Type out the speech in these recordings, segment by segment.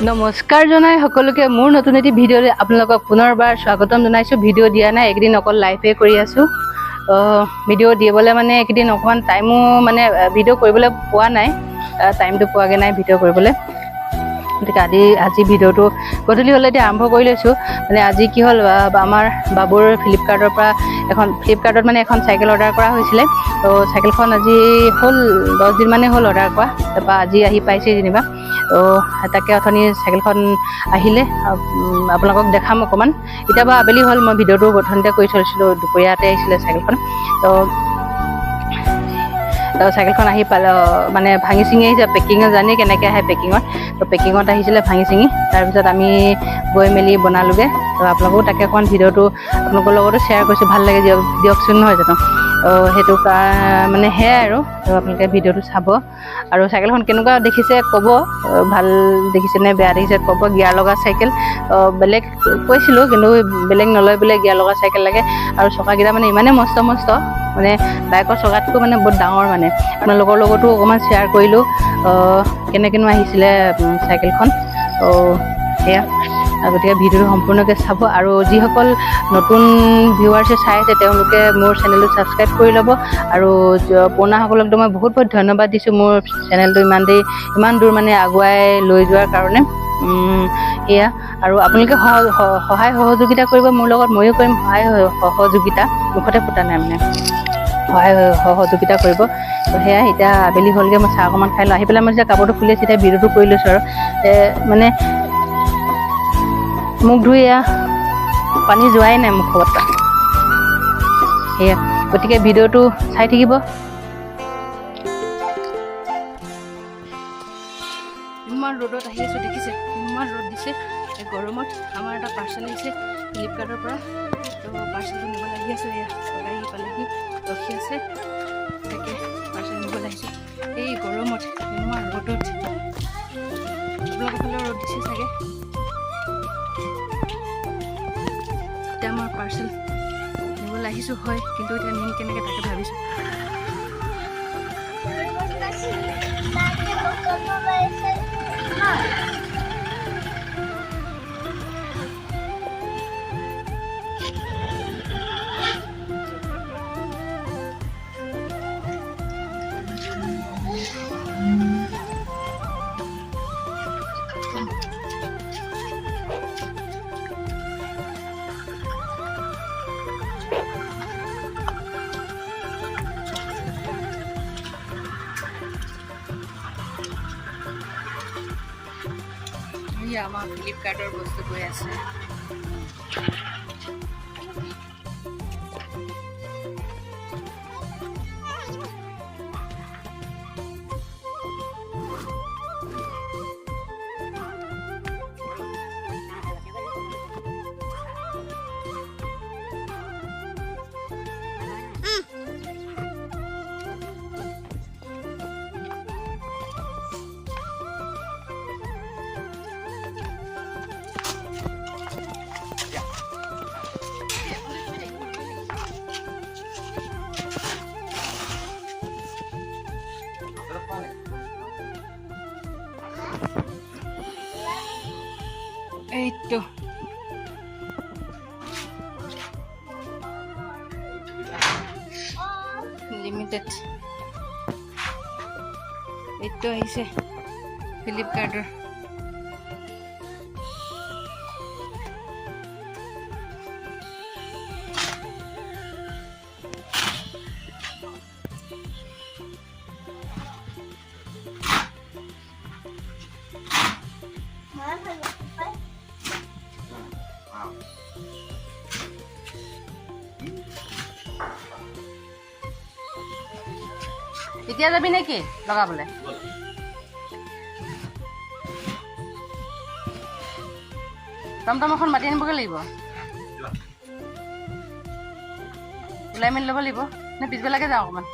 নমস্কাৰ জনাই সকলোকে মোৰ নতুন এটি ভিডিঅ'লৈ আপোনালোকক পুনৰবাৰ স্বাগতম জনাইছোঁ। ভিডিঅ' দিয়া নাই, একদিন অকল লাইভে কৰি আছোঁ। ভিডিঅ' দিবলৈ মানে এইকেইদিন অকণমান টাইমো মানে ভিডিঅ' কৰিবলৈ পোৱা নাই, টাইমটো পোৱাগৈ নাই ভিডিঅ' কৰিবলৈ। গতিকে আজি ভিডিঅ'টো গধূলি হ'লে এতিয়া আৰম্ভ কৰি লৈছোঁ। মানে আজি কি হ'ল, আমাৰ বাবুৰ ফ্লিপকাৰ্টত মানে এখন চাইকেল অৰ্ডাৰ কৰা হৈছিলে। তো চাইকেলখন আজি হ'ল 10 দিনমানেই হ'ল অৰ্ডাৰ কৰা, তাৰপৰা আজি আহি পাইছে যেনিবা। তো তাকে অথনি চাইকেলখন আহিলে, আপোনালোকক দেখাম অকণমান। এতিয়া বাৰু আবেলি হ'ল, মই ভিডিঅ'টো গধূলিতে কৰি থৈছিলোঁ, দুপৰীয়াতে আহিছিলে চাইকেলখন। তো চাইকেলখন আহি পালে মানে ভাঙি চিঙি আহিছে, পেকিঙত জানি কেনেকৈ আহে পেকিঙত। তো পেকিঙত আহিছিলে ভাঙি চিঙি, তাৰপিছত আমি গৈ মেলি বনালোগৈ। তো আপোনালোকেও তাকে অকণমান ভিডিঅ'টো আপোনালোকৰ লগতো শ্বেয়াৰ কৰিছোঁ, ভাল লাগে দিয়কচোন, নহয় জানো। সেইটো মানে সেয়াই আৰু আপোনালোকে ভিডিঅ'টো চাব। আৰু চাইকেলখন কেনেকুৱা দেখিছে ক'ব, ভাল দেখিছেনে বেয়া দেখিছে ক'ব। গিয়াৰ লগা চাইকেল, বেলেগ কৈছিলোঁ কিন্তু বেলেগ নলয় বোলে, গিয়াৰ লগা চাইকেল লাগে। আৰু চকাকেইটা মানে ইমানেই মস্ত মানে বাইকৰ চকাতকৈ মানে বহুত ডাঙৰ। মানে আপোনালোকৰ লগতো অকণমান শ্বেয়াৰ কৰিলোঁ কেনেকৈনো আহিছিলে চাইকেলখন। সেয়া, গতিকে ভিডিঅ'টো সম্পূৰ্ণকৈ চাব। আৰু যিসকল নতুন ভিউৱাৰ্ছে চাই আছে তেওঁলোকে মোৰ চেনেলটো ছাবস্ক্ৰাইব কৰি ল'ব। আৰু পুৰণাসকলকতো মই বহুত ধন্যবাদ দিছোঁ, মোৰ চেনেলটো ইমান দূৰ মানে আগুৱাই লৈ যোৱাৰ কাৰণে। সেয়া, আৰু আপোনালোকে সহায় সহযোগিতা কৰিব মোৰ লগত, ময়ো কৰিম সহায় সহযোগিতা। মুখতে ফুটা নাই মানে, সহায় সহযোগিতা কৰিব। তো সেয়া, এতিয়া আবেলি হ'লগৈ, মই চাহ অকণমান খাই লওঁ। আহি পেলাই মই যেতিয়া কাপোৰটো খুলি আছোঁ, এতিয়া ভিডিঅ'টো কৰি লৈছোঁ। আৰু মানে মুখ ধুই পানী যোৱাই নাই মুখত। সেয়া, গতিকে ভিডিঅ'টো চাই থাকিব। ইমান ৰ'দত আহি আছোঁ, দেখিছে ইমান ৰ'দ দিছে। এই গৰমত আমাৰ এটা পাৰ্চেল আহিছে ফ্লিপকাৰ্টৰ পৰা। তো পাৰ্চেলটো নিবলৈ আহি আছোঁ। এয়া গাড়ী পালেহি, ৰখি আছে, তাকে পাৰ্চেল নিবলৈ আহিছোঁ। এই গৰমত ইমান ৰ'দত, আপোনালোকৰ ফালেও ৰ'দ দিছে চাগে। এতিয়া আমাৰ পাৰ্চেল নিবলৈ আহিছোঁ হয়, কিন্তু এতিয়া নিম কেনেকৈ তাকে ভাবিছোঁ। আমাৰ ফ্লিপকাৰ্টৰ বস্তু গৈ আছে। এইটো লিমিটেড, এইটো আহিছে ফ্লিপকাৰ্টৰ। এতিয়া যাবি নেকি লগাবলৈ? টমটম এখন মাতি আনিবগৈ লাগিব, ওলাই মেলি ল'ব লাগিব। নে পিছবেলাকে যাওঁ অকণমান?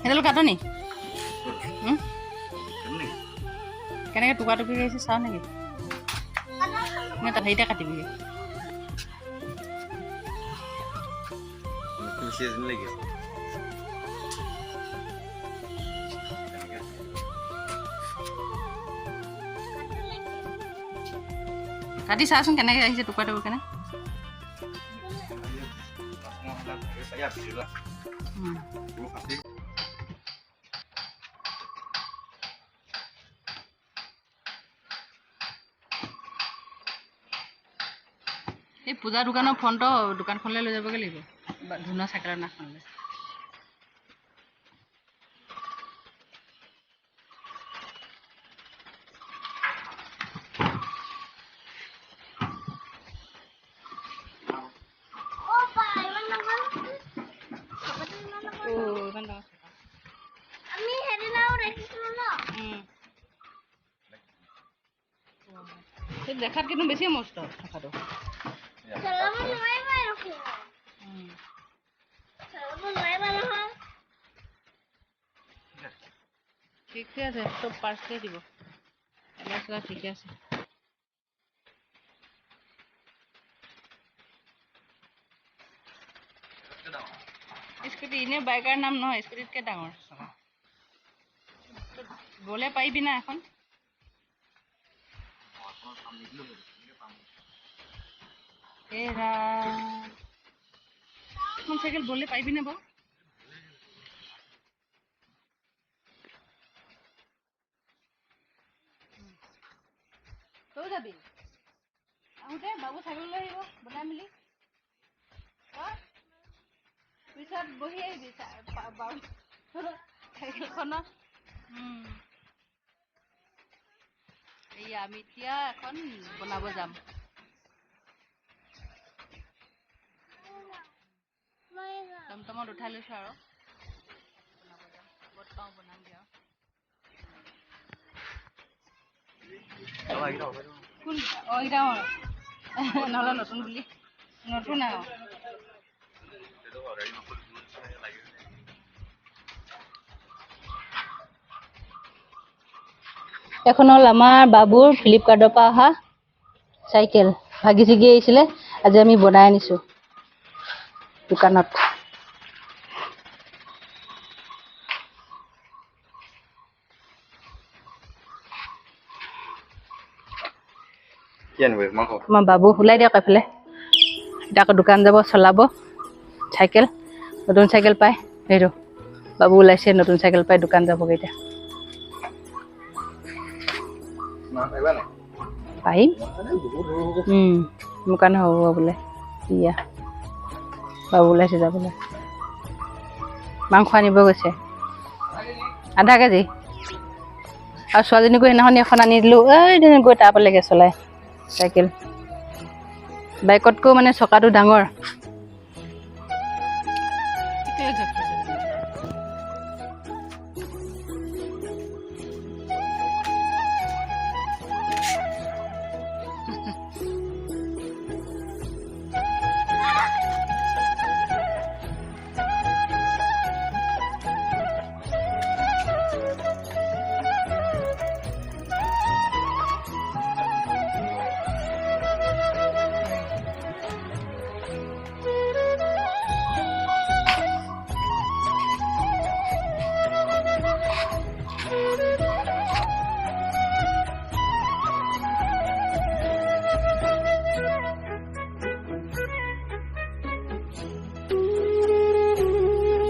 সেইডাল কাটনি কেনেকৈ টুকুৰা টুকুৰি আহিছে চাওঁ নেকি নে তাত হেৰিতে কাটিবিগৈ কাটি চাচোন কেনেকৈ আহিছে টুকুৰা টুকুৰ কেনে এই পূজা দোকানৰ ফ্ৰণ্টৰ দোকানখনলৈ লৈ যাবগৈ লাগিব ধুনুৱা চাইকেলৰ নাখনলৈ দেখাত কিন্তু বেছি মস্ত থকাটো ঠিকে আছে চব পাৰ্চকে দিব এলা ঠিকে আছে স্কুটি এনেই বাইকাৰ নাম নহয় স্কুটিতকৈ ডাঙৰ গ'লে পাৰিবি না এখন এখন চাইকেল বলে পাৰিবি নে বাৰু তই যাবি আহোঁতে বাবু চাইকেল লৈ আহিব বনাই মেলি পিছত বহি আহিবি চাইকেলখনত এই আমি এতিয়া এখন বনাব যাম টমটমত উঠাই লৈছোঁ আৰু বনাব যাম ক'ত পাওঁ বনামগৈ আৰু কোন এইকেইটা নহ'লে নতুন বুলি নতুন আৰু এখন হ'ল আমাৰ বাবুৰ ফ্লিপকাৰ্টৰ পৰা অহা চাইকেল ভাগি ছিগি আহিছিলে আজি আমি বনাই আনিছোঁ দোকানত আমাৰ বাবু ওলাই দিয়ক এফালে এতিয়া আকৌ দোকান যাব চলাব চাইকেল নতুন চাইকেল পায় সেইটো বাবু ওলাইছে নতুন চাইকেল পাই দোকান যাবগৈ এতিয়া পাৰিম মোৰ কাৰণে হ'ব বোলে দিয়া বাবু ওলাইছে যাবলৈ মাংস আনিব গৈছে আধা কেজি আৰু ছোৱালীজনীকো সেইদিনাখন এখন আনি দিলোঁ এই গৈ তাৰপালৈকে চলাই চাইকেল বাইকতকৈও মানে চকাটো ডাঙৰ